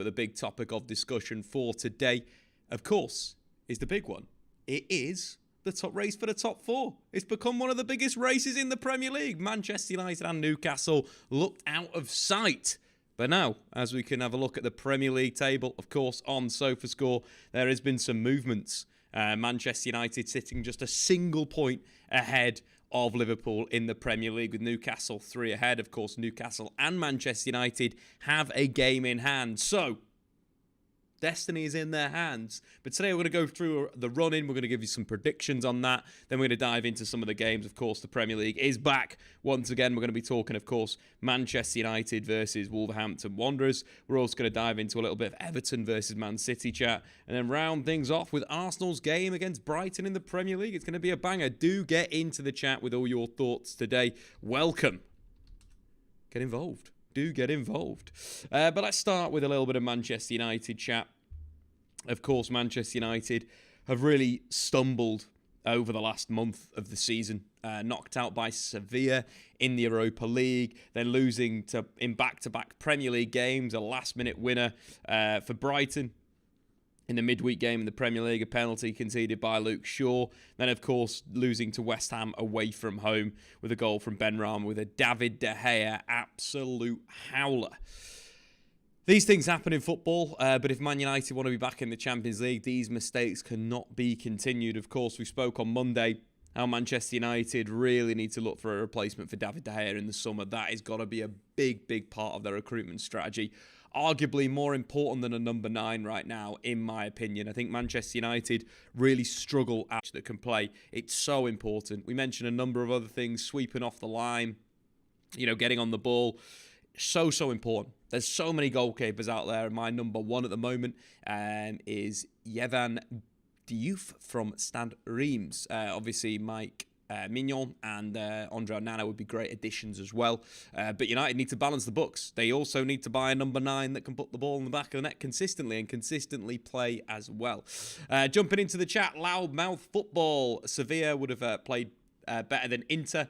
But the big topic of discussion for today, of course, is the big one. It is the top race for the top four. It's become one of the biggest races in the Premier League. Manchester United and Newcastle looked out of sight. But now, as we can have a look at the Premier League table, of course, on SofaScore, there has been some movements. Manchester United sitting just a single point ahead of Liverpool in the Premier League, with Newcastle 3 ahead. Of course, Newcastle and Manchester United have a game in hand. So, destiny is in their hands. But today we're going to go through the run-in. We're going to give you some predictions on that. Then we're going to dive into some of the games. Of course, the Premier League is back. Once again, we're going to be talking, of course, Manchester United versus Wolverhampton Wanderers. We're also going to dive into a little bit of Everton versus Man City chat. And then round things off with Arsenal's game against Brighton in the Premier League. It's going to be a banger. Do get into the chat with all your thoughts today. Welcome. Get involved. Do get involved. But let's start with a little bit of Manchester United chat. Of course, Manchester United have really stumbled over the last month of the season. Knocked out by Sevilla in the Europa League. Then losing in back-to-back Premier League games. A last-minute winner for Brighton in the midweek game in the Premier League, a penalty conceded by Luke Shaw. Then, of course, losing to West Ham away from home with a goal from Ben Rama with a David De Gea absolute howler. These things happen in football, but if Man United want to be back in the Champions League, these mistakes cannot be continued. Of course, we spoke on Monday how Manchester United really need to look for a replacement for David De Gea in the summer. That has got to be a big, big part of their recruitment strategy. Arguably more important than a number 9 right now, in my opinion. I think Manchester United really struggle at that can play. It's so important. We mentioned a number of other things, sweeping off the line, getting on the ball. So important. There's so many goalkeepers out there, and my number 1 at the moment is Yvan Diouf from Stade Reims. Obviously, Mike Mignon and Andre Onana would be great additions as well. But United need to balance the books. They also need to buy a number 9 that can put the ball in the back of the net consistently and consistently play as well. Jumping into the chat, Loudmouth Football. Sevilla would have played better than Inter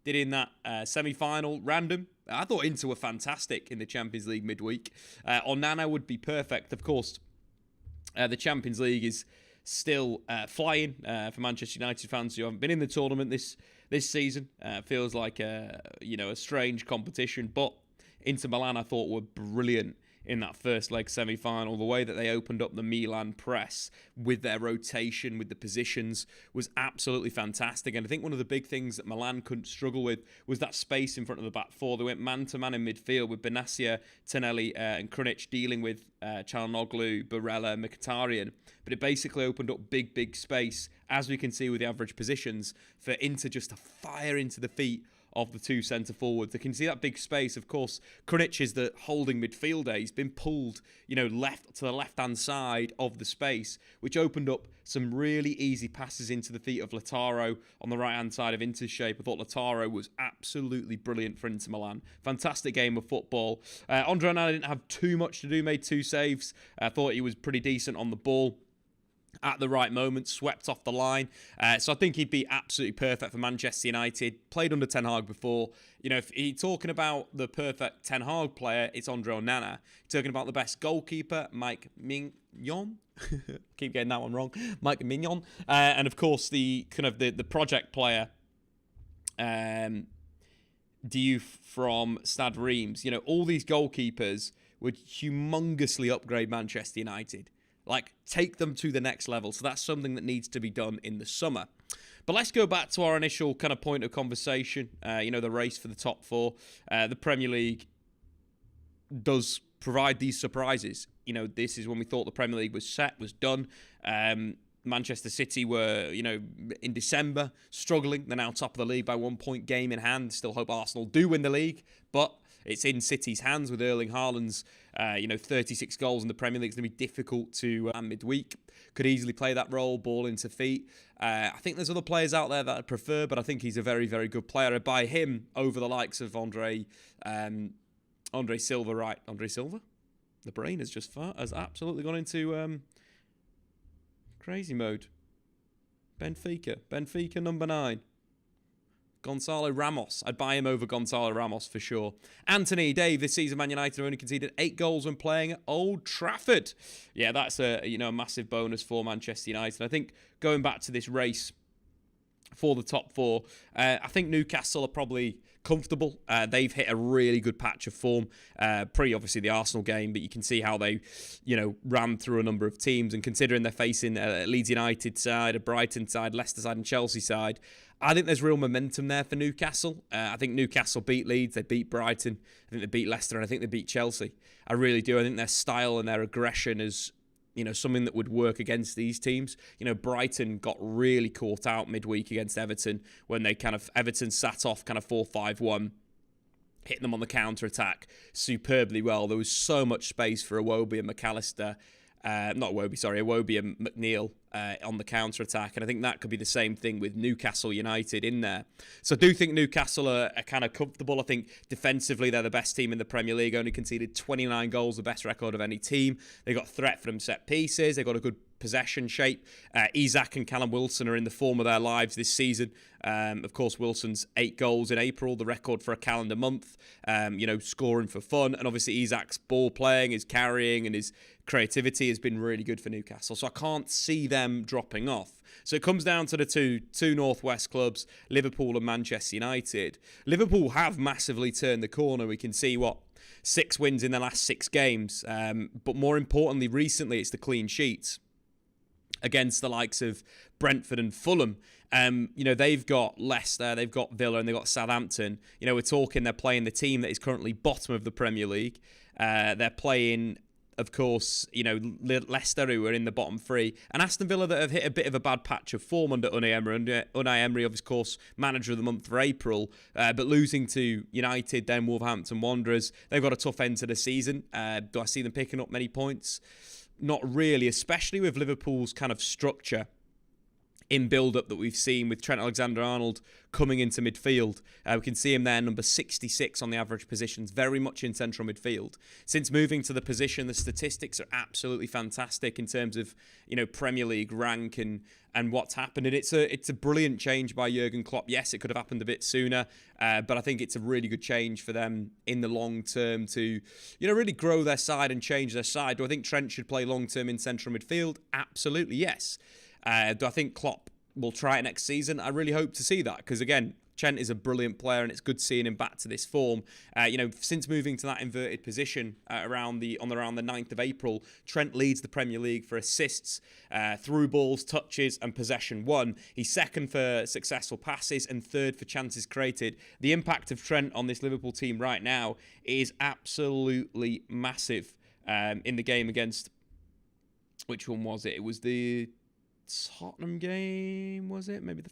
did in that semi-final. Random. I thought Inter were fantastic in the Champions League midweek. Onana would be perfect. Of course, the Champions League is still flying for Manchester United fans who haven't been in the tournament this season. Feels like a strange competition, but Inter Milan I thought were brilliant in that first leg semi-final. The way that they opened up the Milan press with their rotation, with the positions, was absolutely fantastic. And I think one of the big things that Milan couldn't struggle with was that space in front of the back four. They went man-to-man in midfield with Benassia, Tonelli and Krunic dealing with Çalhanoğlu, Barella, Mkhitaryan. But it basically opened up big space, as we can see with the average positions, for Inter just to fire into the feet of the two centre-forwards. They can see that big space. Of course, Krunic is the holding midfielder. He's been pulled, left to the left-hand side of the space, which opened up some really easy passes into the feet of Lautaro on the right-hand side of Inter's shape. I thought Lautaro was absolutely brilliant for Inter Milan. Fantastic game of football. Andre Onana didn't have too much to do, made 2 saves. I thought he was pretty decent on the ball at the right moment, swept off the line. So I think he'd be absolutely perfect for Manchester United. Played under Ten Hag before. If you're talking about the perfect Ten Hag player, it's Andre Onana. Talking about the best goalkeeper, Mike Mignon. Keep getting that one wrong. Mike Mignon. And of course, the project player, Diouf from Stade Reims. All these goalkeepers would humongously upgrade Manchester United. Take them to the next level. So that's something that needs to be done in the summer. But let's go back to our initial kind of point of conversation. The race for the top 4. The Premier League does provide these surprises. This is when we thought the Premier League was set, was done. Manchester City were, in December, struggling. They're now top of the league by 1 point, game in hand. Still hope Arsenal do win the league, but it's in City's hands with Erling Haaland's, 36 goals in the Premier League. It's going to be difficult to midweek. Could easily play that role, ball into feet. I think there's other players out there that I prefer, but I think he's a very, very good player. I'd buy him over the likes of Andre Silva, right? Andre Silva? The brain has absolutely gone into crazy mode. Benfica number 9. Gonzalo Ramos. I'd buy him over Gonzalo Ramos for sure. Anthony, Dave, this season Man United have only conceded 8 goals when playing at Old Trafford. Yeah, that's a massive bonus for Manchester United. I think going back to this race for the top 4, I think Newcastle are probably comfortable. They've hit a really good patch of form, obviously the Arsenal game, but you can see how they, ran through a number of teams, and considering they're facing a Leeds United side, a Brighton side, Leicester side and Chelsea side, I think there's real momentum there for Newcastle. I think Newcastle beat Leeds, they beat Brighton, I think they beat Leicester, and I think they beat Chelsea. I really do. I think their style and their aggression is something that would work against these teams. Brighton got really caught out midweek against Everton when Everton sat off 4-5-1, hitting them on the counter-attack superbly well. There was so much space for Iwobi and McAllister. Iwobi and McNeil on the counter-attack. And I think that could be the same thing with Newcastle United in there. So I do think Newcastle are kind of comfortable. I think defensively they're the best team in the Premier League. Only conceded 29 goals, the best record of any team. They got threat from set pieces. They got a good possession shape. Isak and Callum Wilson are in the form of their lives this season. Of course, Wilson's 8 goals in April, the record for a calendar month, scoring for fun. And obviously Isak's ball playing, his carrying and his creativity has been really good for Newcastle. So I can't see them dropping off. So it comes down to the two Northwest clubs, Liverpool and Manchester United. Liverpool have massively turned the corner. We can see 6 wins in the last 6 games. But more importantly, recently, it's the clean sheets against the likes of Brentford and Fulham. They've got Leicester, they've got Villa, and they've got Southampton. We're talking they're playing the team that is currently bottom of the Premier League. They're playing, of course, Leicester, who are in the bottom 3, and Aston Villa that have hit a bit of a bad patch of form under Unai Emery. Unai Emery, of course, manager of the month for April, but losing to United, then Wolverhampton Wanderers. They've got a tough end to the season. Do I see them picking up many points? Not really, especially with Liverpool's kind of structure in build-up that we've seen with Trent Alexander-Arnold coming into midfield. We can see him there, number 66 on the average positions, very much in central midfield. Since moving to the position, the statistics are absolutely fantastic in terms of, Premier League rank and what's happened. And it's a brilliant change by Jurgen Klopp. Yes, it could have happened a bit sooner, but I think it's a really good change for them in the long term to, really grow their side and change their side. Do I think Trent should play long term in central midfield? Absolutely, yes. Do I think Klopp will try it next season? I really hope to see that because, again, Trent is a brilliant player and it's good seeing him back to this form. Since moving to that inverted position around the 9th of April, Trent leads the Premier League for assists, through balls, touches and possession won. He's second for successful passes and third for chances created. The impact of Trent on this Liverpool team right now is absolutely massive. In the game against, which one was it? It was the Tottenham game, was it? Maybe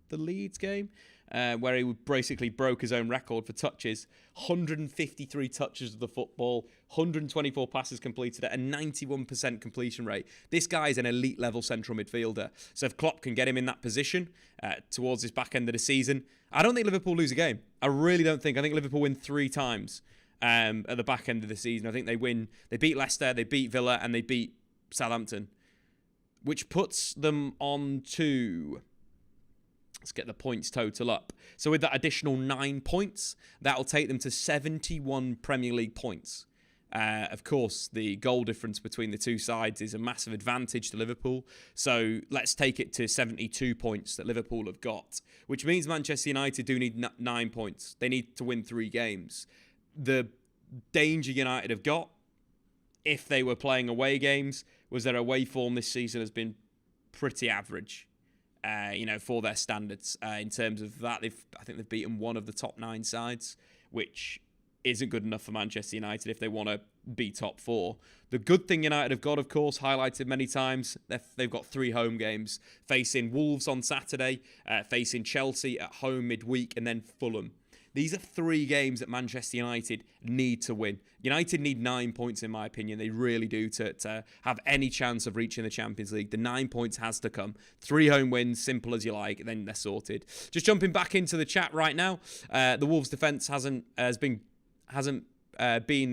the Leeds game, where he basically broke his own record for touches. 153 touches of the football, 124 passes completed at a 91% completion rate. This guy is an elite level central midfielder. So if Klopp can get him in that position towards this back end of the season, I don't think Liverpool lose a game. I really don't think. I think Liverpool win 3 times at the back end of the season. I think they win. They beat Leicester, they beat Villa, and they beat Southampton, which puts them on to, let's get the points total up. So with that additional 9 points, that'll take them to 71 Premier League points. Of course, the goal difference between the two sides is a massive advantage to Liverpool. So let's take it to 72 points that Liverpool have got, which means Manchester United do need 9 points. They need to win 3 games. The danger United have got, if they were playing away games, was their away form this season has been pretty average, for their standards. In terms of that, I think they've beaten one of the top 9 sides, which isn't good enough for Manchester United if they want to be top 4. The good thing United have got, of course, highlighted many times, they've got 3 home games, facing Wolves on Saturday, facing Chelsea at home midweek, and then Fulham. These are 3 games that Manchester United need to win. United need 9 points, in my opinion. They really do to have any chance of reaching the Champions League. The 9 points has to come. 3 home wins, simple as you like, then they're sorted. Just jumping back into the chat right now. The Wolves' defence hasn't been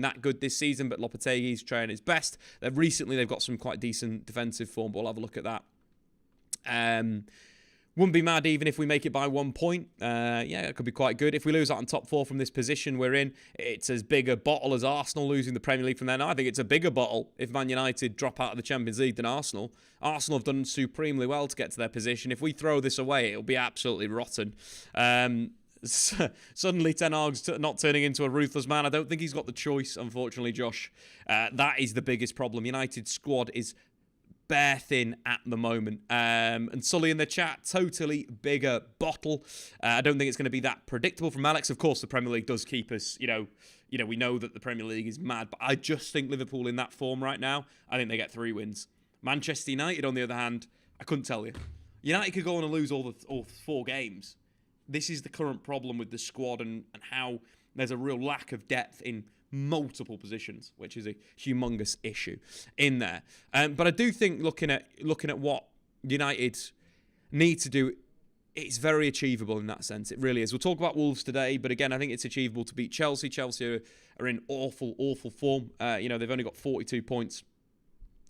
that good this season, but Lopetegui's trying his best. Recently, they've got some quite decent defensive form, but we'll have a look at that. Wouldn't be mad even if we make it by 1 point. Yeah, it could be quite good. If we lose out on top 4 from this position we're in, it's as big a bottle as Arsenal losing the Premier League from there. Now, I think it's a bigger bottle if Man United drop out of the Champions League than Arsenal. Arsenal have done supremely well to get to their position. If we throw this away, it'll be absolutely rotten. Suddenly Ten Hag's not turning into a ruthless man. I don't think he's got the choice, unfortunately, Josh. That is the biggest problem. United's squad is bare thin at the moment. And Sully in the chat, totally bigger bottle. I don't think it's going to be that predictable from Alex. Of course, the Premier League does keep us, we know that the Premier League is mad, but I just think Liverpool in that form right now, I think they get 3 wins. Manchester United, on the other hand, I couldn't tell you. United could go on and lose all 4 games. This is the current problem with the squad and how there's a real lack of depth in multiple positions, which is a humongous issue in there. But I do think looking at what United need to do, it's very achievable in that sense. It really is. We'll talk about Wolves today, but again, I think it's achievable to beat Chelsea. Chelsea are in awful form. They've only got 42 points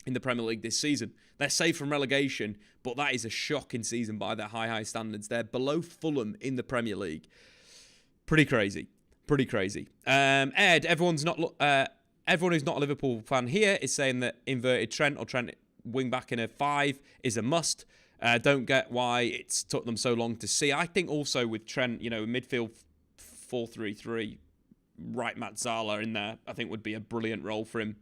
in the Premier League this season. They're safe from relegation, but that is a shocking season by their high standards. They're below Fulham in the Premier League. Pretty crazy. Ed, everyone who's not a Liverpool fan here is saying that inverted Trent or Trent wing back in a 5 is a must. Don't get why it's took them so long to see. I think also with Trent, midfield 4-3-3, right Matt Zala in there, I think would be a brilliant role for him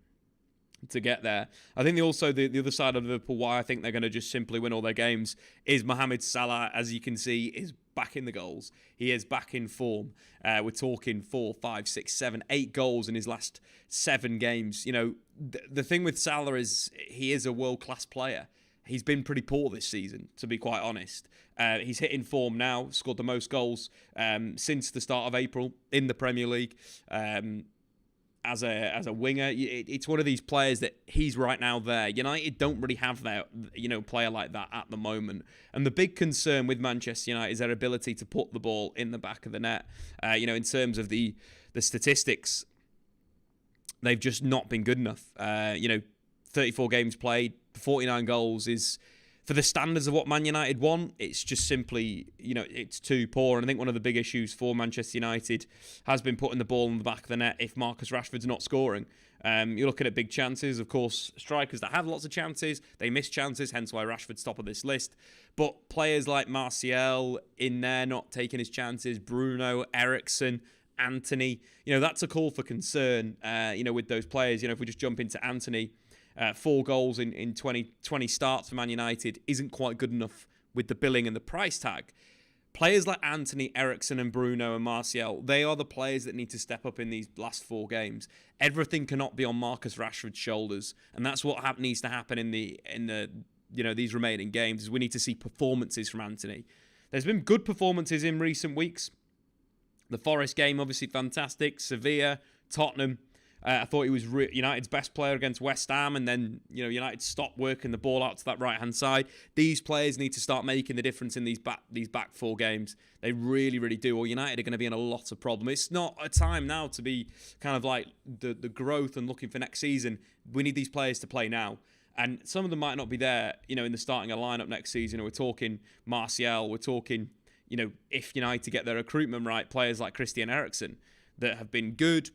to get there. I think the other side of Liverpool, why I think they're going to just simply win all their games, is Mohamed Salah, as you can see, is back in the goals. He is back in form. We're talking 4, 5, 6, 7, 8 goals in his last 7 games. The thing with Salah is he is a world-class player. He's been pretty poor this season, to be quite honest. He's hitting form now, scored the most goals since the start of April in the Premier League. As a winger, it's one of these players that he's right now there. United don't really have that, player like that at the moment. And the big concern with Manchester United is their ability to put the ball in the back of the net. In terms of the statistics, they've just not been good enough. 34 games played, 49 goals is, for the standards of what Man United want, it's just simply, it's too poor. And I think one of the big issues for Manchester United has been putting the ball in the back of the net if Marcus Rashford's not scoring. You're looking at big chances. Of course, strikers that have lots of chances, they miss chances, hence why Rashford's top of this list. But players like Martial in there not taking his chances, Bruno, Eriksen, Anthony, that's a call for concern, with those players. If we just jump into Anthony, 4 goals in 20 starts for Man United isn't quite good enough with the billing and the price tag. Players like Anthony, Eriksen and Bruno and Martial, they are the players that need to step up in these last 4 games. Everything cannot be on Marcus Rashford's shoulders, and that's what needs to happen in the these remaining games. Is we need to see performances from Anthony. There's been good performances in recent weeks. The Forest game, obviously fantastic. Sevilla, Tottenham. I thought he was United's best player against West Ham, and then United stopped working the ball out to that right hand side. These players need to start making the difference in these back 4 games. They really, really do. Or United are going to be in a lot of problem. It's not a time now to be kind of like the growth and looking for next season. We need these players to play now. And some of them might not be there, in the starting lineup next season. We're talking Martial. We're talking, if United get their recruitment right, players like Christian Eriksen that have been good,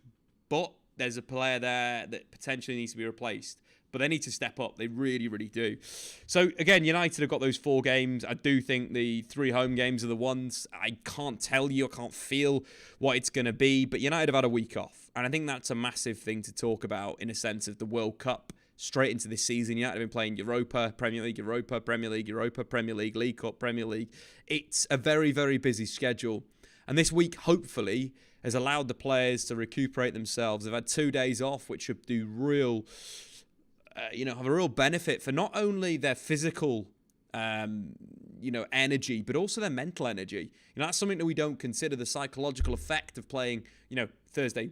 but there's a player there that potentially needs to be replaced. But they need to step up. They really, really do. So, again, United have got those 4 games. I do think the 3 home games are the ones. I can't tell you. I can't feel what it's going to be. But United have had a week off. And I think that's a massive thing to talk about in a sense of the World Cup. Straight into this season, United have been playing Europa, Premier League, Europa, Premier League, Europa, Premier League, League Cup, Premier League. It's a very, very busy schedule. And this week, hopefully, has allowed the players to recuperate themselves. They've had 2 days off, which should do have a real benefit for not only their physical, energy, but also their mental energy. That's something that we don't consider, the psychological effect of playing, Thursday,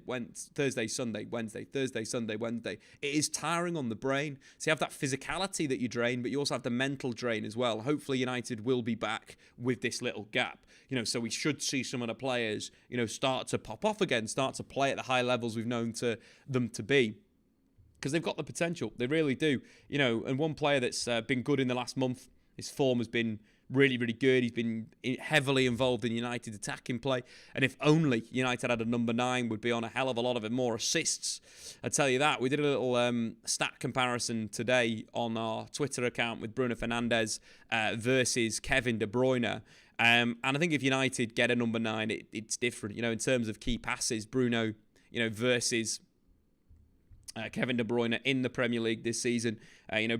Sunday, Wednesday, Thursday, Sunday, Wednesday. It is tiring on the brain. So you have that physicality that you drain, but you also have the mental drain as well. Hopefully United will be back with this little gap. So we should see some of the players, start to pop off again, start to play at the high levels we've known them to be. Because they've got the potential. They really do. And one player that's been good in the last month, his form has been really, really good. He's been heavily involved in United's attacking play. And if only United had a number 9, would be on a hell of a lot of more assists. I tell you that. We did a little stat comparison today on our Twitter account with Bruno Fernandes versus Kevin De Bruyne. And I think if United get a number 9, it's different. In terms of key passes, Bruno, versus Kevin De Bruyne in the Premier League this season.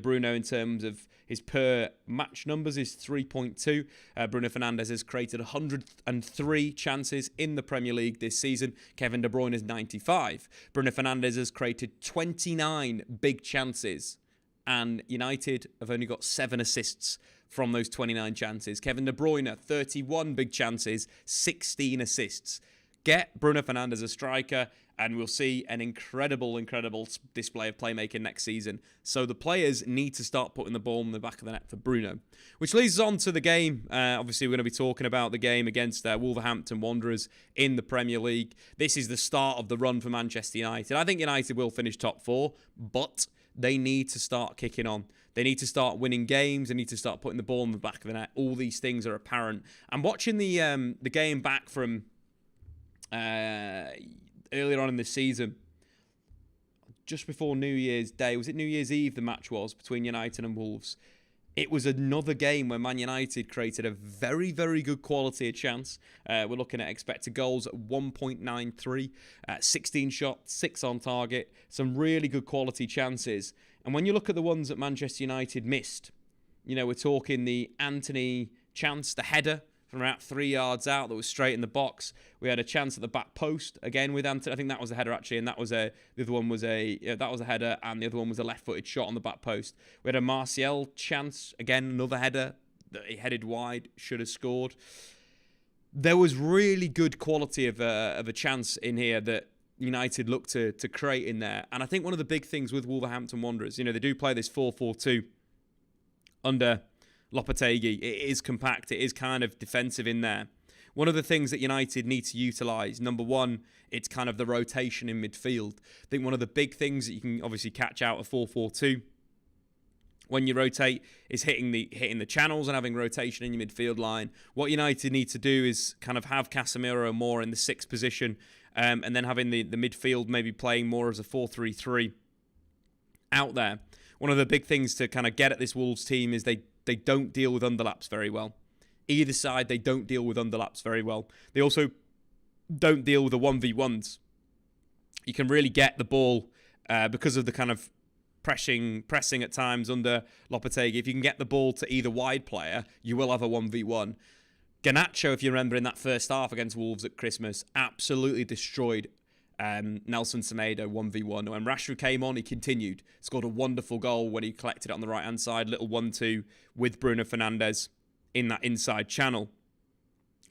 Bruno, in terms of his per match numbers, is 3.2. Bruno Fernandes has created 103 chances in the Premier League this season. Kevin De Bruyne is 95. Bruno Fernandes has created 29 big chances, and United have only got 7 assists from those 29 chances. Kevin De Bruyne, 31 big chances, 16 assists. Get Bruno Fernandes a striker, and we'll see an incredible display of playmaking next season. So the players need to start putting the ball in the back of the net for Bruno. Which leads us on to the game. Obviously, we're going to be talking about the game against Wolverhampton Wanderers in the Premier League. This is the start of the run for Manchester United. I think United will finish top 4, but they need to start kicking on. They need to start winning games. They need to start putting the ball in the back of the net. All these things are apparent. I'm watching the game back from earlier on in the season, just before New Year's Day. Was it New Year's Eve the match was between United and Wolves? It was another game where Man United created a very, very good quality of chance. We're looking at expected goals at 1.93, 16 shots, 6 on target, some really good quality chances. And when you look at the ones that Manchester United missed, we're talking the Anthony chance, the header from about 3 yards out that was straight in the box. We had a chance at the back post again with Anthony. I think that was a header actually, and that was the other one was that was a header, and the other one was a left-footed shot on the back post. We had a Martial chance again, another header that he headed wide, should have scored. There was really good quality of a chance in here that United looked to create in there. And I think one of the big things with Wolverhampton Wanderers, they do play this 4-4-2 under Lopetegui. It is compact. It is kind of defensive in there. One of the things that United need to utilise, number one, it's kind of the rotation in midfield. I think one of the big things that you can obviously catch out of 4-4-2 when you rotate is hitting the channels and having rotation in your midfield line. What United need to do is kind of have Casemiro more in the 6th position, and then having the midfield maybe playing more as a 4-3-3 out there. One of the big things to kind of get at this Wolves team is they don't deal with underlaps very well. Either side, they don't deal with underlaps very well. They also don't deal with the 1v1s. You can really get the ball because of the kind of pressing at times under Lopetegui. If you can get the ball to either wide player, you will have a 1v1. Garnacho, if you remember in that first half against Wolves at Christmas, absolutely destroyed Nelson Semedo 1v1. When Rashford came on, he continued. Scored a wonderful goal when he collected it on the right-hand side. Little 1-2 with Bruno Fernandes in that inside channel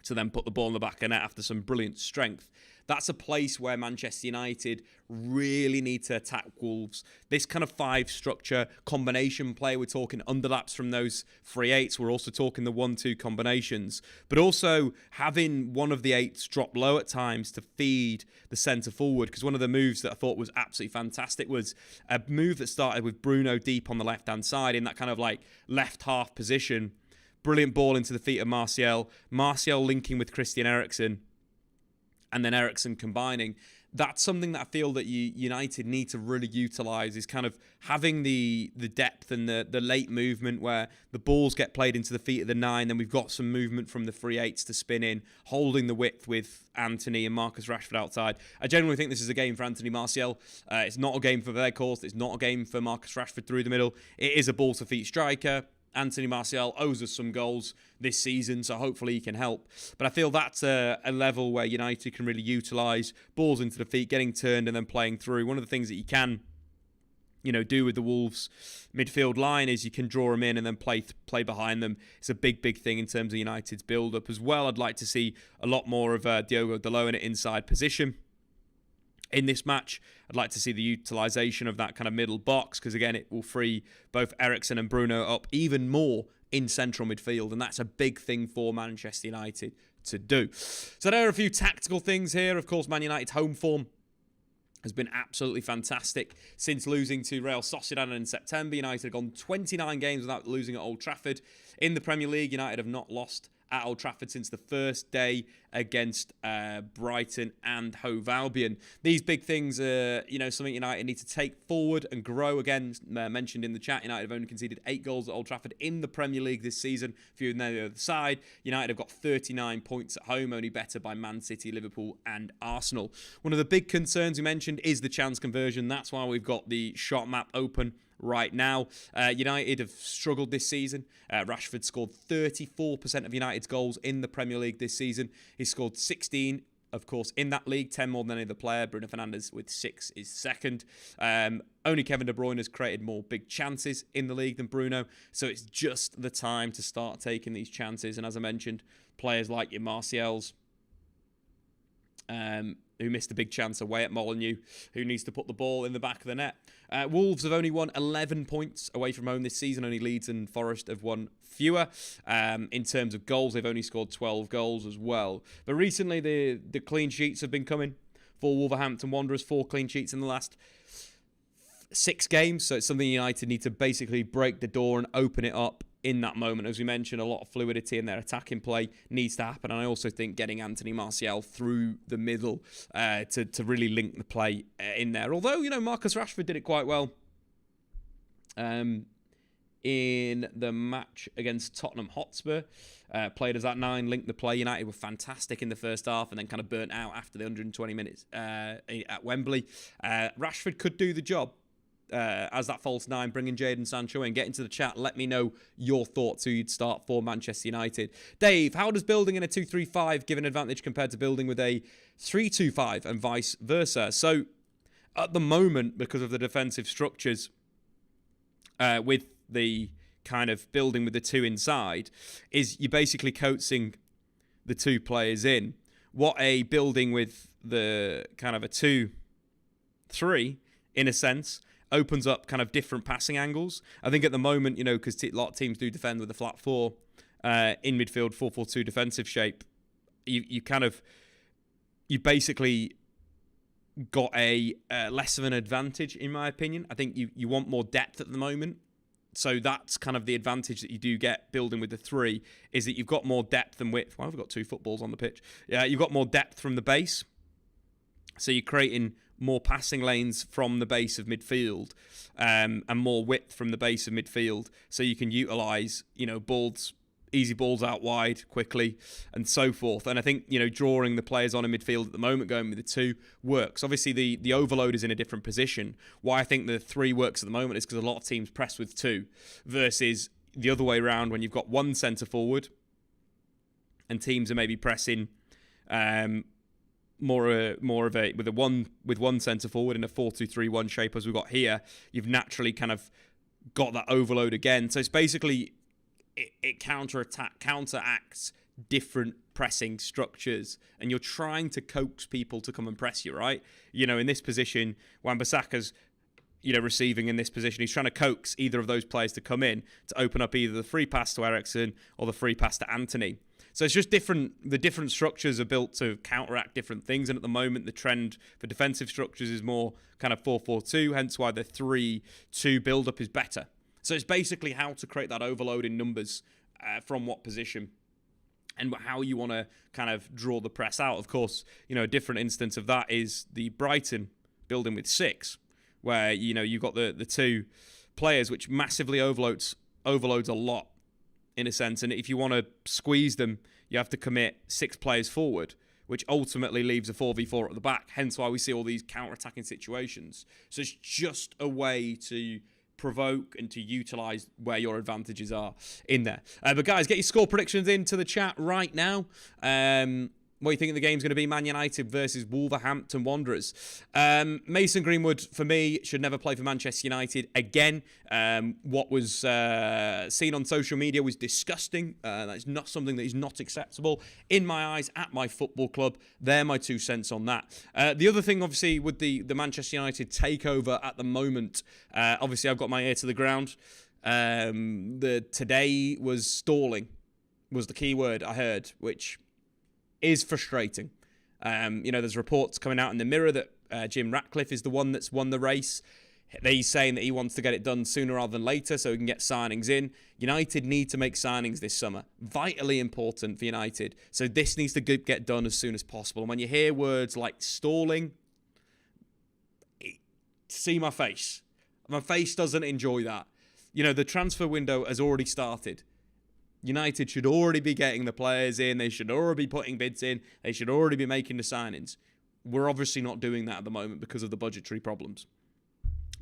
to then put the ball in the back of the net after some brilliant strength. That's a place where Manchester United really need to attack Wolves. This kind of 5 structure combination play, we're talking underlaps from those 3/8s. We're also talking the 1-2 combinations. But also having one of the 8s drop low at times to feed the centre forward. Because one of the moves that I thought was absolutely fantastic was a move that started with Bruno deep on the left-hand side in that kind of like left half position. Brilliant ball into the feet of Martial. Martial linking with Christian Eriksen. And then Eriksen combining. That's something that I feel that United need to really utilise, is kind of having the depth and the late movement where the balls get played into the feet of the 9, then we've got some movement from the 3/8s to spin in, holding the width with Anthony and Marcus Rashford outside. I genuinely think this is a game for Anthony Martial. It's not a game for Weghorst. It's not a game for Marcus Rashford through the middle. It is a ball-to-feet striker. Anthony Martial owes us some goals this season, so hopefully he can help. But I feel that's a level where United can really utilise balls into the feet, getting turned and then playing through. One of the things that you can, do with the Wolves midfield line is you can draw them in and then play behind them. It's a big thing in terms of United's build-up as well. I'd like to see a lot more of Diogo Dalot in an inside position. In this match, I'd like to see the utilisation of that kind of middle box because, again, it will free both Eriksen and Bruno up even more in central midfield, and that's a big thing for Manchester United to do. So there are a few tactical things here. Of course, Man United's home form has been absolutely fantastic. Since losing to Real Sociedad in September, United have gone 29 games without losing at Old Trafford. In the Premier League, United have not lost at Old Trafford since the first day against Brighton and Hove Albion. These big things are, something United need to take forward and grow. Again, mentioned in the chat, United have only conceded 8 goals at Old Trafford in the Premier League this season. If you're on the other side, United have got 39 points at home, only better by Man City, Liverpool and Arsenal. One of the big concerns we mentioned is the chance conversion. That's why we've got the shot map open right now. United have struggled this season. Rashford scored 34% of United's goals in the Premier League this season. He scored 16, of course, in that league, 10 more than any other player. Bruno Fernandes with 6 is second. Only Kevin De Bruyne has created more big chances in the league than Bruno, so it's just the time to start taking these chances. And as I mentioned, players like your Martials, who missed a big chance away at Molineux, who needs to put the ball in the back of the net. Wolves have only won 11 points away from home this season. Only Leeds and Forest have won fewer. In terms of goals, they've only scored 12 goals as well. But recently, the clean sheets have been coming for Wolverhampton Wanderers. 4 clean sheets in the last 6 games. So it's something United need to basically break the door and open it up. In that moment, as we mentioned, a lot of fluidity in their attacking play needs to happen. And I also think getting Anthony Martial through the middle to really link the play in there. Although, Marcus Rashford did it quite well in the match against Tottenham Hotspur. Played as that 9, linked the play. United were fantastic in the first half and then kind of burnt out after the 120 minutes at Wembley. Rashford could do the job. As that false 9, bringing Jadon Sancho in. Get into the chat. Let me know your thoughts who you'd start for Manchester United. Dave, how does building in a 2-3-5 give an advantage compared to building with a 3-2-5 and vice versa? So, at the moment, because of the defensive structures, with the kind of building with the 2 inside, is you're basically coaxing the 2 players in. What a building with the kind of a 2-3, in a sense, opens up kind of different passing angles. I think at the moment, because a lot of teams do defend with a flat 4 in midfield, 4-4-2 defensive shape, you basically got a less of an advantage, in my opinion. I think you want more depth at the moment. So that's kind of the advantage that you do get building with the 3, is that you've got more depth and width. Why have we got 2 footballs on the pitch? Yeah, you've got more depth from the base. So you're creating more passing lanes from the base of midfield and more width from the base of midfield, so you can utilise, easy balls out wide quickly and so forth. And I think, drawing the players on in midfield at the moment, going with the 2 works. Obviously, the overload is in a different position. Why I think the 3 works at the moment is because a lot of teams press with 2 versus the other way around when you've got 1 centre forward and teams are maybe pressing more of a with one centre forward in a 4-2-3-1 shape as we've got here. You've naturally kind of got that overload again. So it's basically it counteracts different pressing structures, and you're trying to coax people to come and press you, right? In this position, Wan-Bissaka's receiving in this position. He's trying to coax either of those players to come in to open up either the free pass to Eriksen or the free pass to Anthony. So it's just different. The different structures are built to counteract different things. And at the moment, the trend for defensive structures is more kind of 4-4-2, hence why the 3-2 build-up is better. So it's basically how to create that overload in numbers from what position and how you want to kind of draw the press out. Of course, a different instance of that is the Brighton building with 6, where, you've got the 2 players, which massively overloads a lot, in a sense. And if you want to squeeze them, you have to commit 6 players forward, which ultimately leaves a 4v4 at the back. Hence why we see all these counter-attacking situations. So it's just a way to provoke and to utilise where your advantages are in there. But guys, get your score predictions into the chat right now. What do you think the game's going to be? Man United versus Wolverhampton Wanderers. Mason Greenwood, for me, should never play for Manchester United again. What was seen on social media was disgusting. That's not something that is not acceptable in my eyes at my football club. They're my 2 cents on that. The other thing, obviously, with the Manchester United takeover at the moment, obviously I've got my ear to the ground. The today was stalling, was the key word I heard, which is frustrating. There's reports coming out in the Mirror that Jim Ratcliffe is the one that's won the race. He's saying that he wants to get it done sooner rather than later so he can get signings in. United need to make signings this summer. Vitally important for United. So this needs to get done as soon as possible. And when you hear words like stalling, see my face. My face doesn't enjoy that. The transfer window has already started. United should already be getting the players in. They should already be putting bids in. They should already be making the signings. We're obviously not doing that at the moment because of the budgetary problems.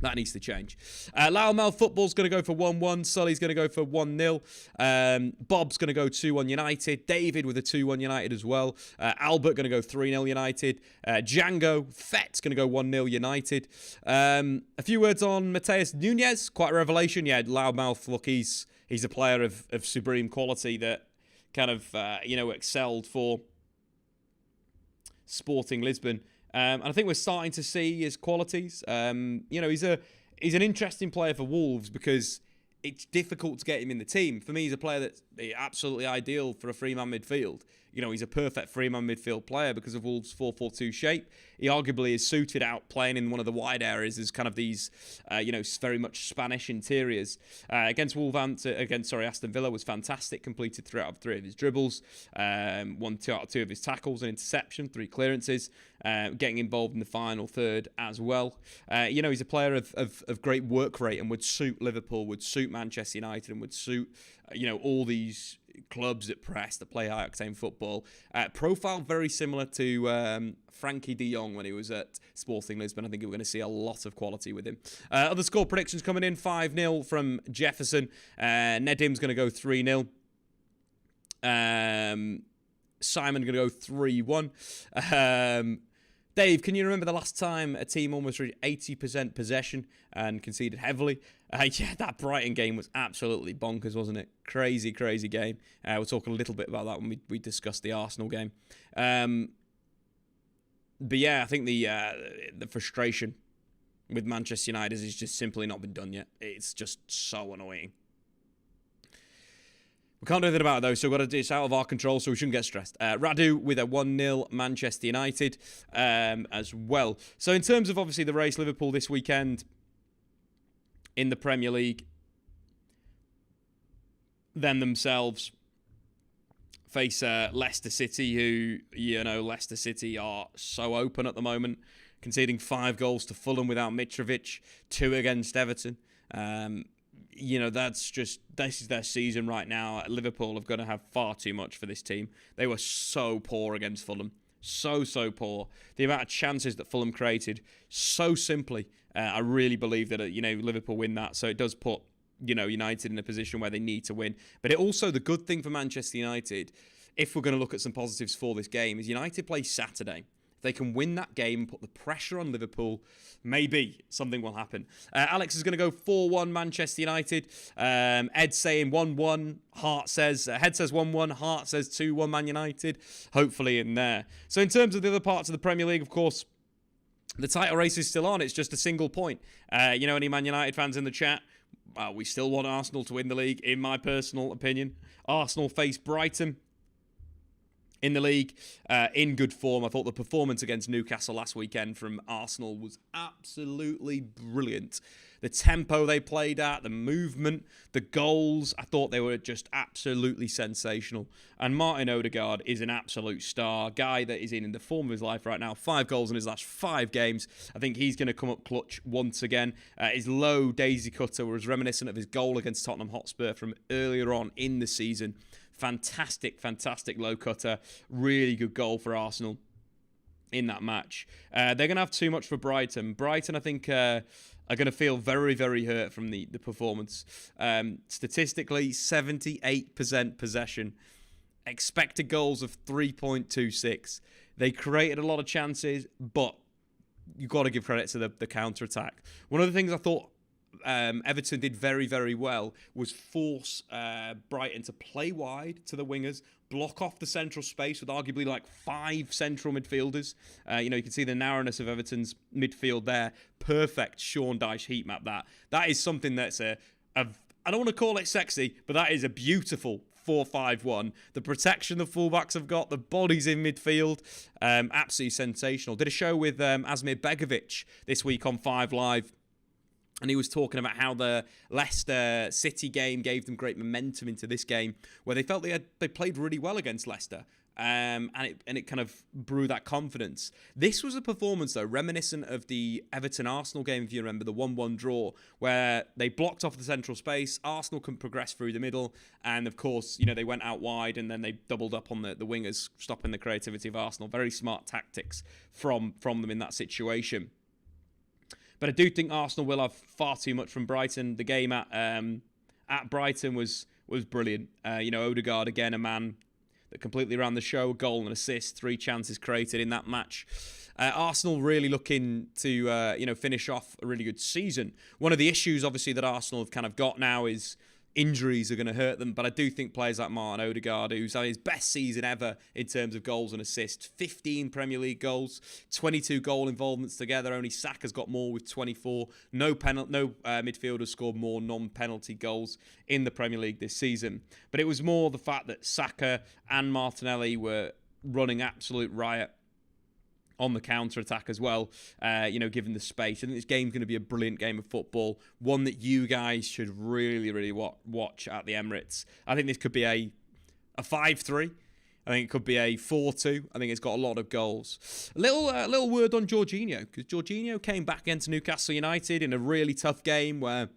That needs to change. Loudmouth Football's going to go for 1-1. Sully's going to go for 1-0. Bob's going to go 2-1 United. David with a 2-1 United as well. Albert going to go 3-0 United. Django Fett's going to go 1-0 United. A few words on Mateus Nunes. Quite a revelation. Yeah, Loudmouth, look, he's a player of supreme quality that kind of, excelled for Sporting Lisbon. And I think we're starting to see his qualities. He's an interesting player for Wolves because it's difficult to get him in the team. For me, he's a player that's absolutely ideal for a three-man midfield. He's a perfect three-man midfield player because of Wolves' 4-4-2 shape. He arguably is suited out playing in one of the wide areas as kind of these, very much Spanish interiors. Against Aston Villa was fantastic. Completed 3 out of 3 of his dribbles. Won 2 out of 2 of his tackles, an interception, 3 clearances. Getting involved in the final third as well. He's a player of great work rate and would suit Liverpool, would suit Manchester United, and would suit, all these clubs that press, that play high-octane football. Profile very similar to Frankie de Jong when he was at Sporting Lisbon. I think we're going to see a lot of quality with him. Other score predictions coming in, 5-0 from Jefferson. Nedim's going to go 3-0. Simon going to go 3-1. Dave, can you remember the last time a team almost reached 80% possession and conceded heavily? That Brighton game was absolutely bonkers, wasn't it? Crazy, crazy game. We'll talk a little bit about that when we discuss the Arsenal game. But yeah, I think the frustration with Manchester United has just simply not been done yet. It's just so annoying. We can't do anything about it, though, so it's out of our control, so we shouldn't get stressed. Radu with a 1-0 Manchester United as well. So in terms of, obviously, the race, Liverpool this weekend in the Premier League, then themselves face Leicester City, who, Leicester City are so open at the moment, conceding 5 goals to Fulham without Mitrovic, 2 against Everton. This is their season right now. Liverpool have got to have far too much for this team. They were so poor against Fulham. So poor. The amount of chances that Fulham created, so simply. I really believe that, Liverpool win that. So it does put, United in a position where they need to win. But it also, the good thing for Manchester United, if we're going to look at some positives for this game, is United play Saturday. If they can win that game and put the pressure on Liverpool, maybe something will happen. Alex is going to go 4-1 Manchester United. Ed saying 1-1. Head says 1-1. Hart says 2-1 Man United. Hopefully in there. So in terms of the other parts of the Premier League, of course, the title race is still on. It's just a single point. Any Man United fans in the chat? We still want Arsenal to win the league, in my personal opinion. Arsenal face Brighton in the league, in good form. I thought the performance against Newcastle last weekend from Arsenal was absolutely brilliant. The tempo they played at, the movement, the goals, I thought they were just absolutely sensational. And Martin Odegaard is an absolute star, guy that is in the form of his life right now. 5 goals in his last 5 games. I think he's going to come up clutch once again. His low daisy cutter was reminiscent of his goal against Tottenham Hotspur from earlier on in the season. Fantastic low cutter. Really good goal for Arsenal in that match. They're going to have too much for Brighton. Brighton, I think, are going to feel very, very hurt from the performance. Statistically, 78% possession. Expected goals of 3.26. They created a lot of chances, but you've got to give credit to the counter-attack. One of the things I thought Everton did very, very well was force Brighton to play wide to the wingers, block off the central space with arguably like 5 central midfielders. You can see the narrowness of Everton's midfield there. Perfect Sean Dyche heat map that. That is something that's I don't want to call it sexy, but that is a beautiful 4-5-1. The protection the fullbacks have got, the bodies in midfield, absolutely sensational. Did a show with Asmir Begovic this week on 5 Live. And he was talking about how the Leicester City game gave them great momentum into this game, where they felt they played really well against Leicester. And it kind of brewed that confidence. This was a performance, though, reminiscent of the Everton-Arsenal game, if you remember, the 1-1 draw, where they blocked off the central space, Arsenal couldn't progress through the middle, and, of course, they went out wide, and then they doubled up on the wingers, stopping the creativity of Arsenal. Very smart tactics from them in that situation. But I do think Arsenal will have far too much from Brighton. The game at Brighton was brilliant. Odegaard, again, a man that completely ran the show, goal and assist, 3 chances created in that match. Arsenal really looking to finish off a really good season. One of the issues, obviously, that Arsenal have kind of got now is injuries are going to hurt them, but I do think players like Martin Odegaard, who's had his best season ever in terms of goals and assists, 15 Premier League goals, 22 goal involvements together. Only Saka's got more with 24. No midfielders scored more non-penalty goals in the Premier League this season. But it was more the fact that Saka and Martinelli were running absolute riot on the counter-attack as well, given the space. I think this game's going to be a brilliant game of football, one that you guys should really, really watch at the Emirates. I think this could be a 5-3. I think it could be a 4-2. I think it's got a lot of goals. A little word on Jorginho, because Jorginho came back against Newcastle United in a really tough game where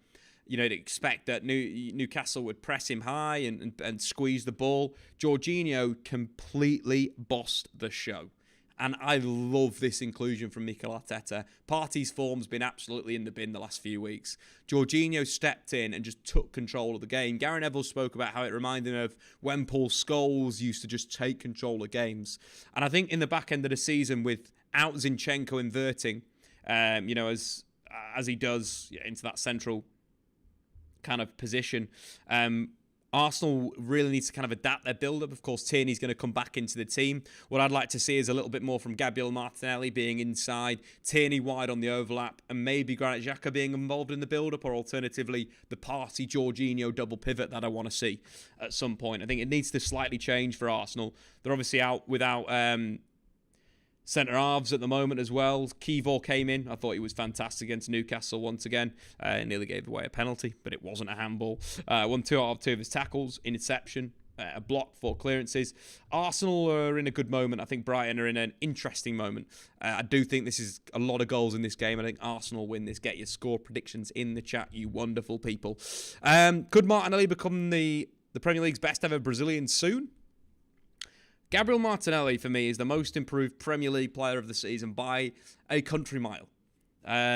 you'd expect that Newcastle would press him high and squeeze the ball. Jorginho completely bossed the show. And I love this inclusion from Mikel Arteta. Partey's form's been absolutely in the bin the last few weeks. Jorginho stepped in and just took control of the game. Gary Neville spoke about how it reminded him of when Paul Scholes used to just take control of games. And I think in the back end of the season, without Zinchenko inverting, as he does into that central kind of position, Arsenal really needs to kind of adapt their build-up. Of course, Tierney's going to come back into the team. What I'd like to see is a little bit more from Gabriel Martinelli being inside, Tierney wide on the overlap, and maybe Granit Xhaka being involved in the build-up, or alternatively, the Partey Jorginho double pivot that I want to see at some point. I think it needs to slightly change for Arsenal. They're obviously out without centre halves at the moment as well. Kivor came in. I thought he was fantastic against Newcastle once again. Nearly gave away a penalty, but it wasn't a handball. Won 2 out of 2 of his tackles, interception, a block, 4 clearances. Arsenal are in a good moment. I think Brighton are in an interesting moment. I do think this is a lot of goals in this game. I think Arsenal win this. Get your score predictions in the chat, you wonderful people. Could Martinelli become the Premier League's best ever Brazilian soon? Gabriel Martinelli, for me, is the most improved Premier League player of the season by a country mile.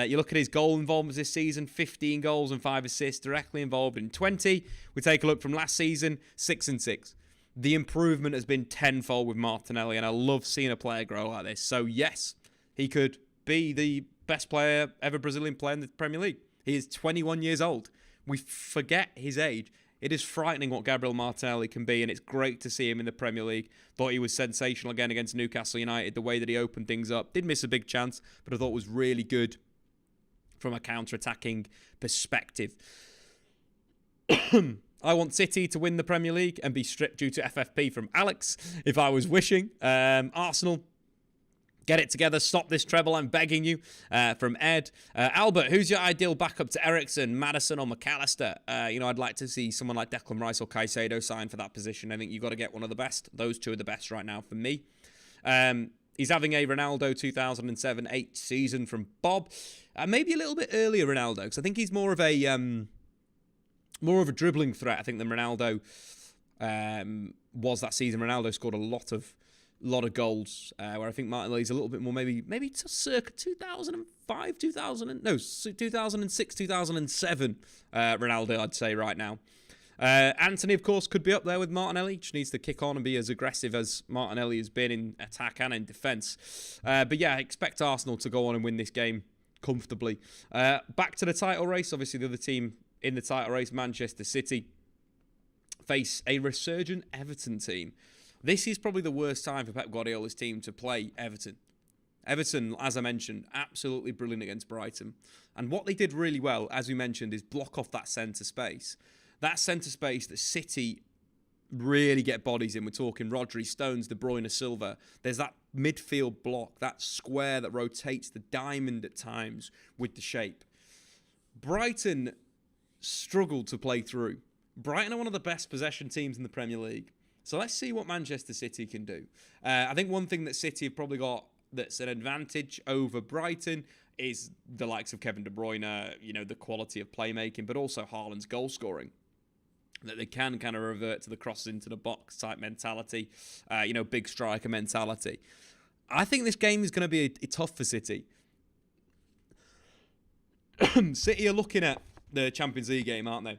You look at his goal involvements this season, 15 goals and 5 assists, directly involved in 20. We take a look from last season, 6 and 6. The improvement has been tenfold with Martinelli, and I love seeing a player grow like this. So, yes, he could be the best player, ever Brazilian player in the Premier League. He is 21 years old. We forget his age. It is frightening what Gabriel Martinelli can be, and it's great to see him in the Premier League. Thought he was sensational again against Newcastle United, the way that he opened things up. Did miss a big chance, but I thought was really good from a counter-attacking perspective. I want City to win the Premier League and be stripped due to FFP from Alex, if I was wishing. Arsenal, get it together. Stop this treble. I'm begging you. From Ed. Albert, who's your ideal backup to Eriksen, Maddison or McAllister? I'd like to see someone like Declan Rice or Caicedo sign for that position. I think you've got to get one of the best. Those two are the best right now for me. He's having a Ronaldo 2007-8 season from Bob. Maybe a little bit earlier Ronaldo, because I think he's more of a dribbling threat, I think, than Ronaldo was that season. Ronaldo scored a lot of goals, where I think Martinelli's a little bit more, maybe to circa 2005, 2006, 2007, Ronaldo, I'd say right now. Anthony, of course, could be up there with Martinelli. Just needs to kick on and be as aggressive as Martinelli has been in attack and in defence. But yeah, I expect Arsenal to go on and win this game comfortably. Back to the title race. Obviously, the other team in the title race, Manchester City, face a resurgent Everton team. This is probably the worst time for Pep Guardiola's team to play Everton. Everton, as I mentioned, absolutely brilliant against Brighton. And what they did really well, as we mentioned, is block off that centre space. That centre space that City really get bodies in. We're talking Rodri, Stones, De Bruyne, Silva. There's that midfield block, that square that rotates, the diamond at times with the shape. Brighton struggled to play through. Brighton are one of the best possession teams in the Premier League. So let's see what Manchester City can do. I think one thing that City have probably got that's an advantage over Brighton is the likes of Kevin De Bruyne, the quality of playmaking, but also Haaland's goal scoring. That they can kind of revert to the crosses into the box type mentality, big striker mentality. I think this game is going to be tough for City. City are looking at the Champions League game, aren't they?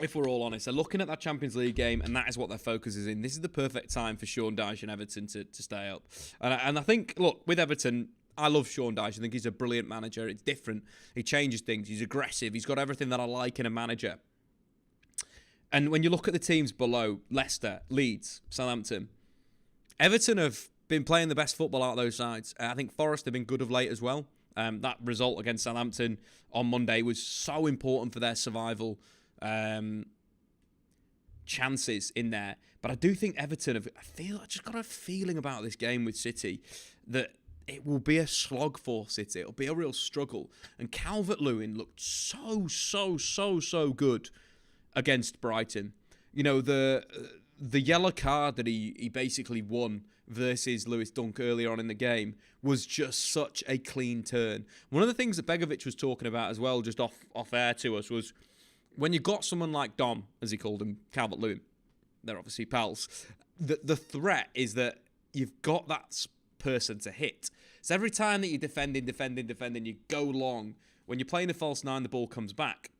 If we're all honest, they're looking at that Champions League game, and that is what their focus is in. This is the perfect time for Sean Dyche and Everton to stay up. And I think, look, with Everton, I love Sean Dyche. I think he's a brilliant manager. It's different. He changes things. He's aggressive. He's got everything that I like in a manager. And when you look at the teams below, Leicester, Leeds, Southampton, Everton have been playing the best football out of those sides. I think Forest have been good of late as well. That result against Southampton on Monday was so important for their survival chances in there. But I do think Everton I just got a feeling about this game with City that it will be a slog for City. It'll be a real struggle. And Calvert-Lewin looked so good against Brighton. The yellow card that he basically won versus Lewis Dunk earlier on in the game was just such a clean turn. One of the things that Begovic was talking about as well, just off air to us, was when you got someone like Dom, as he called him, Calvert-Lewin, they're obviously pals, the threat is that you've got that person to hit. So every time that you're defending, you go long. When you're playing a false nine, the ball comes back.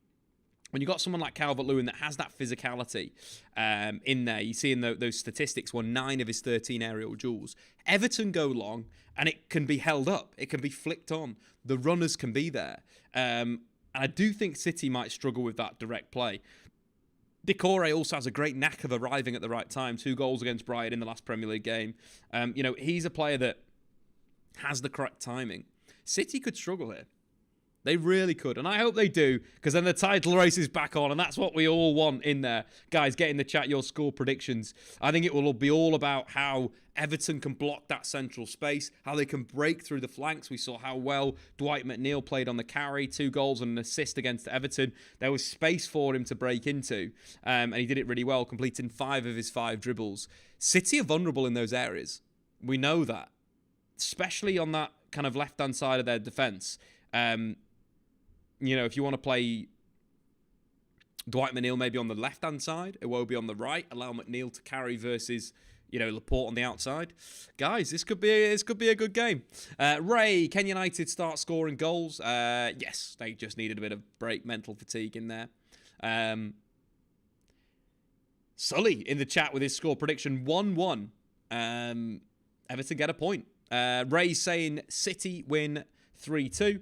When you've got someone like Calvert-Lewin that has that physicality in there, you see in those statistics, won 9 of his 13 aerial duels. Everton go long, and it can be held up. It can be flicked on. The runners can be there. And I do think City might struggle with that direct play. Decore also has a great knack of arriving at the right time. 2 goals against Brighton in the last Premier League game. He's a player that has the correct timing. City could struggle here. They really could. And I hope they do, because then the title race is back on, and that's what we all want in there. Guys, get in the chat your score predictions. I think it will be all about how Everton can block that central space, how they can break through the flanks. We saw how well Dwight McNeil played on the carry, 2 goals and an assist against Everton. There was space for him to break into, and he did it really well, completing 5 of his 5 dribbles. City are vulnerable in those areas. We know that, especially on that kind of left-hand side of their defence. If you want to play Dwight McNeil maybe on the left-hand side, Iwobi on the right, allow McNeil to carry versus, Laporte on the outside. Guys, this could be a good game. Ray, can United start scoring goals? Yes, they just needed a bit of break, mental fatigue in there. Sully in the chat with his score prediction, 1-1. Everton get a point. Ray saying City win 3-2.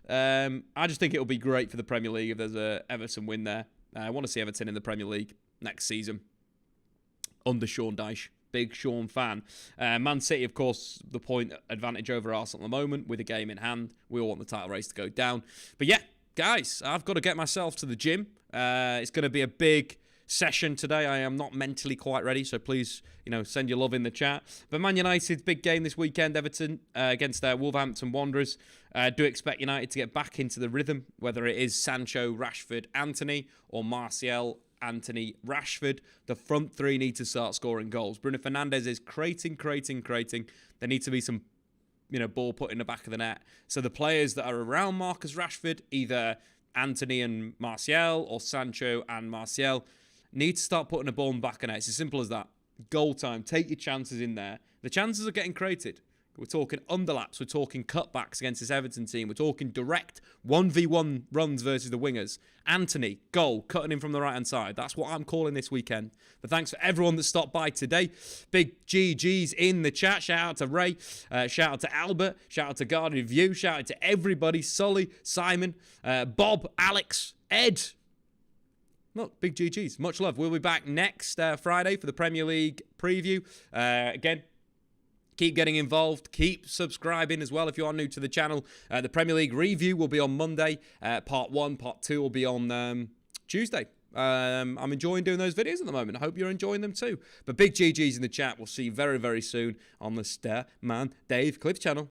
I just think it'll be great for the Premier League if there's a Everton win there. I want to see Everton in the Premier League next season under Sean Dyche. Big Sean fan. Man City, of course, the point advantage over Arsenal at the moment with a game in hand. We all want the title race to go down. But yeah, guys, I've got to get myself to the gym. It's going to be a big session today. I am not mentally quite ready, so please, send your love in the chat. But Man United's big game this weekend, Everton against their Wolverhampton Wanderers. Do expect United to get back into the rhythm, whether it is Sancho, Rashford, Antony, or Martial, Antony, Rashford. The front 3 need to start scoring goals. Bruno Fernandes is creating. There needs to be some, ball put in the back of the net. So the players that are around Marcus Rashford, either Antony and Martial or Sancho and Martial, need to start putting a ball in the back of the net. It's as simple as that. Goal time. Take your chances in there. The chances are getting created. We're talking underlaps. We're talking cutbacks against this Everton team. We're talking direct 1v1 runs versus the wingers. Anthony, goal, cutting in from the right-hand side. That's what I'm calling this weekend. But thanks for everyone that stopped by today. Big GG's in the chat. Shout out to Ray. Shout out to Albert. Shout out to Guardian View. Shout out to everybody. Sully, Simon, Bob, Alex, Ed. Look, big GG's. Much love. We'll be back next Friday for the Premier League preview. Again, keep getting involved. Keep subscribing as well if you are new to the channel. The Premier League review will be on Monday. Part 1, Part 2 will be on Tuesday. I'm enjoying doing those videos at the moment. I hope you're enjoying them too. But big GG's in the chat. We'll see you very, very soon on the Statman Dave Cliff channel.